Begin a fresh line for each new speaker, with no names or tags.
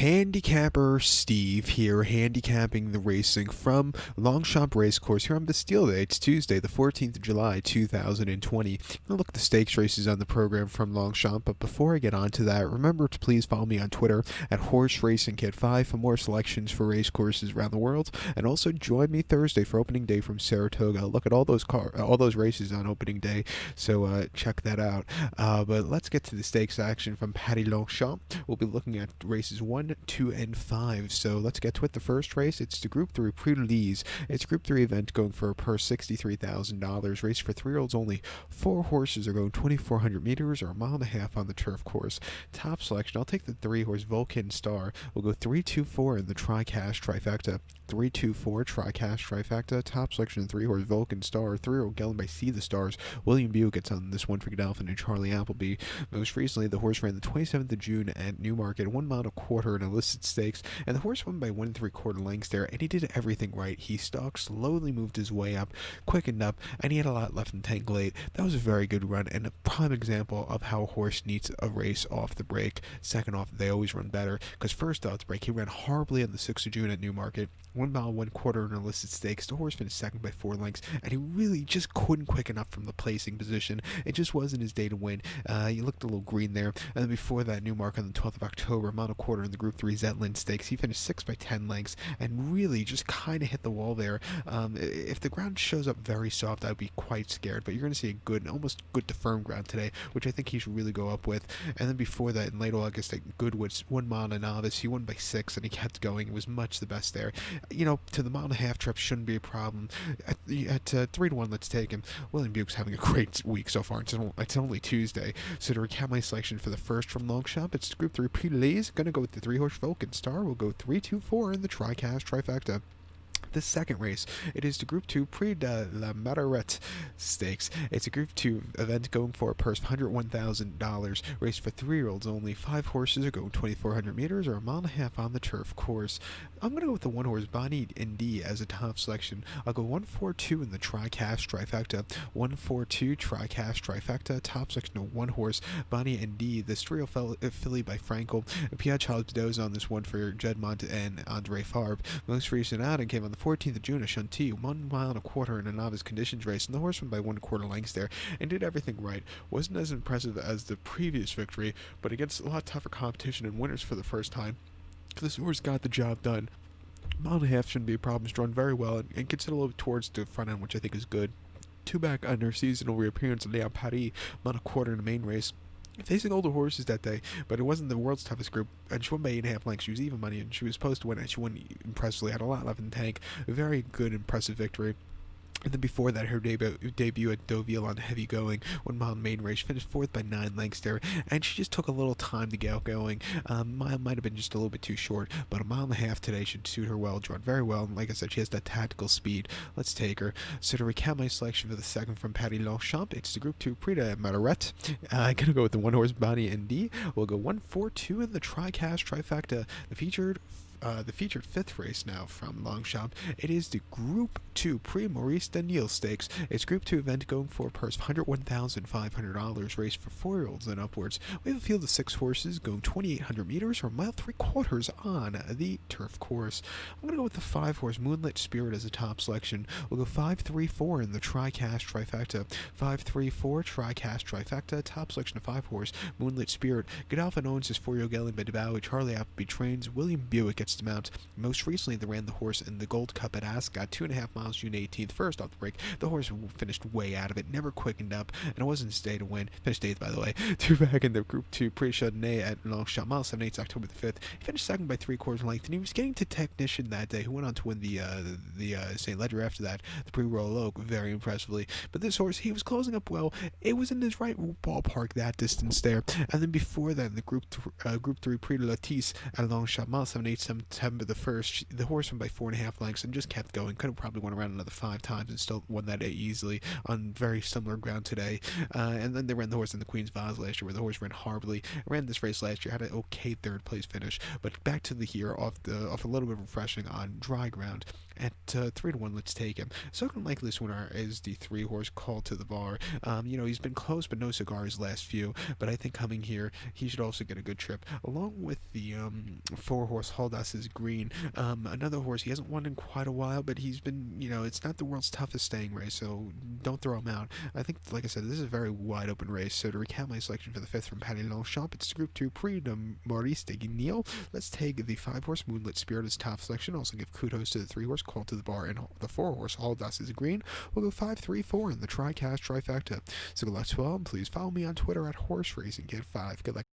Handicapper Steve here, handicapping the racing from Longchamp Racecourse here on Bastille Day. It's Tuesday, the 14th of July, 2020. I'm going to look at the stakes races on the program from Longchamp, but before I get on to that, remember to please follow me on Twitter at Horse Racing Kid 5 for more selections for race courses around the world, and also join me Thursday for opening day from Saratoga. I'll look at all those races on opening day, so check that out. But let's get to the stakes action from Paris Longchamp. We'll be looking at races 1, 2, and 5. So let's get to it. The first race, it's the Group 3 Prix. It's a Group 3 event going for a purse $63,000. Race for 3-year-olds only. 4 horses are going 2,400 meters or a mile and a half on the turf course. Top selection, I'll take the 3-horse Vulcan Star. We'll go 3-2-4 in the tri-cash trifecta. 3-2-4 tri-cash trifecta. Top selection, 3-horse Vulcan Star. 3-year-old gelding by See the Stars. William Buick gets on this one for Godolphin and Charlie Appleby. Most recently, the horse ran the 27th of June at Newmarket, 1 mile and a quarter in illicit stakes, and the horse won by 1 3/4 lengths there, and he did everything right. He stalked, slowly moved his way up, quickened up, and he had a lot left in tank late. That was a very good run, and a prime example of how a horse needs a race off the break. Second off, they always run better, because first off the break, he ran horribly on the 6th of June at Newmarket, 1 mile, 1/4 in illicit stakes. The horse finished second by 4 lengths, and he really just couldn't quicken up from the placing position. It just wasn't his day to win. He looked a little green there, and then before that, Newmarket on the 12th of October, a mile and a quarter in the Group 3 Zetland Stakes. He finished 6 by 10 lengths, and really just kind of hit the wall there. If the ground shows up very soft, I'd be quite scared, but you're going to see a good, almost good to firm ground today, which I think he should really go up with. And then before that, in late August at Goodwood's 1 mile and a novice, he won by 6, and he kept going. It was much the best there. You know, to the mile and a half trip shouldn't be a problem. At 3-1, let's take him. William Buick's having a great week so far. It's only Tuesday. So to recap my selection for the first from Longchamp, it's Group 3 Prix. Gonna go with the 3-horse Vulcan Star. We'll go 3-2-4 in the tri-cash trifecta. The second race, it is the Group 2 Prix de la MALLERET Stakes. It's a Group 2 event going for a purse of $101,000. Race for 3-year-olds only. 5 horses are going 2,400 meters or a mile and a half on the turf course. I'm going to go with the 1-horse Bonnie and D as a top selection. I'll go 1-4-2 in the tri-cash trifecta. 1-4-2 tri-cash trifecta. Top selection of 1 horse Bonnie and D. The trio filly by Frankel. Pierre Charles Bedaux's on this one for Jedmont and Andre Farb. Most recent outing came on the 14th of June at Chantilly, 1 mile and a quarter in a novice conditions race, and the horse won by 1/4 lengths there and did everything right. Wasn't as impressive as the previous victory, but against a lot tougher competition and winners for the first time. This horse got the job done. Mile and a half shouldn't be a problem. It's drawn very well and gets it a little towards the front end, which I think is good. 2 back on her seasonal reappearance at Léon Paris, mile and a quarter in the main race. Facing older horses that day, but it wasn't the world's toughest group, and she won by 8.5 lengths. She was even money, and she was supposed to win it. She won impressively, had a lot left in the tank. A very good, impressive victory. And then before that, her debut at Deauville on heavy going, 1 mile main race, finished 4th by 9 lengths there, and she just took a little time to get going. Mile might have been just a little bit too short, but a mile and a half today should suit her well, drawn very well, and like I said, she has that tactical speed. Let's take her. So to recap my selection for the second from Paris Longchamp, it's the Group 2 Prix de MALLERET. I'm going to go with the 1-horse Bonnie and D. We'll go 1-4-2 in the tri-cash trifecta. The featured 5th race now from Longchamp. It is the Group 2 Prix MAURICE de Nieuiil Stakes. It's Group 2 event going for a purse of $101,500. Race for 4-year-olds and upwards. We have a field of 6 horses going 2,800 meters or a mile 3/4 on the turf course. I'm going to go with the 5-horse Moonlit Spirit as a top selection. We'll go 5-3-4 in the tri-cash trifecta. 5-3-4 tri-cash trifecta. Top selection of 5-horse Moonlit Spirit. Godolphin owns his 4-year-old gelding by DeBowie. Charlie Appleby trains. William Buick gets to mount. Most recently, they ran the horse in the Gold Cup at Ascot, 2.5 miles, June 18th. First off the break, the horse finished way out of it, never quickened up, and it wasn't his day to win. Finished 8th, by the way. 2 back in the Group 2 Prix Chardonnay at Longchamp, mile 7/8, October the 5th. He finished second by 3/4 length, and he was getting to Technician that day, who went on to win the St. Ledger after that, the Prix Royal Oak, very impressively. But this horse, he was closing up well. It was in his right ballpark, that distance there. And then before that, in the Group 3 Prix de la Tisse at Longchamp, mile 7/8, September the 1st, the horse won by 4.5 lengths and just kept going. Could have probably won around another 5 times and still won that easily on very similar ground today. And then they ran the horse in the Queen's Vase last year, where the horse ran horribly. Ran this race last year, had an okay 3rd place finish. But back to the here, off a little bit of refreshing on dry ground. At 3-1, let's take him. Second likeliest winner is the 3-horse Call to the Bar. He's been close, but no cigars last few. But I think coming here, he should also get a good trip. Along with the 4-horse Haldas is Green. Another horse, he hasn't won in quite a while, but he's been, it's not the world's toughest staying race, so don't throw him out. I think, like I said, this is a very wide open race. So to recap my selection for the 5th from Patty Longchamp, it's Group 2 Prix MAURICE de Nieuiil. Let's take the 5-horse Moonlit Spirit as top selection. Also give kudos to the 3-horse Call to the Bar and the 4-horse Haldas is Green. We'll go 5-3-4 in the trifecta. So good luck to all, and please follow me on Twitter at Horse Racing Kid 5. Good luck.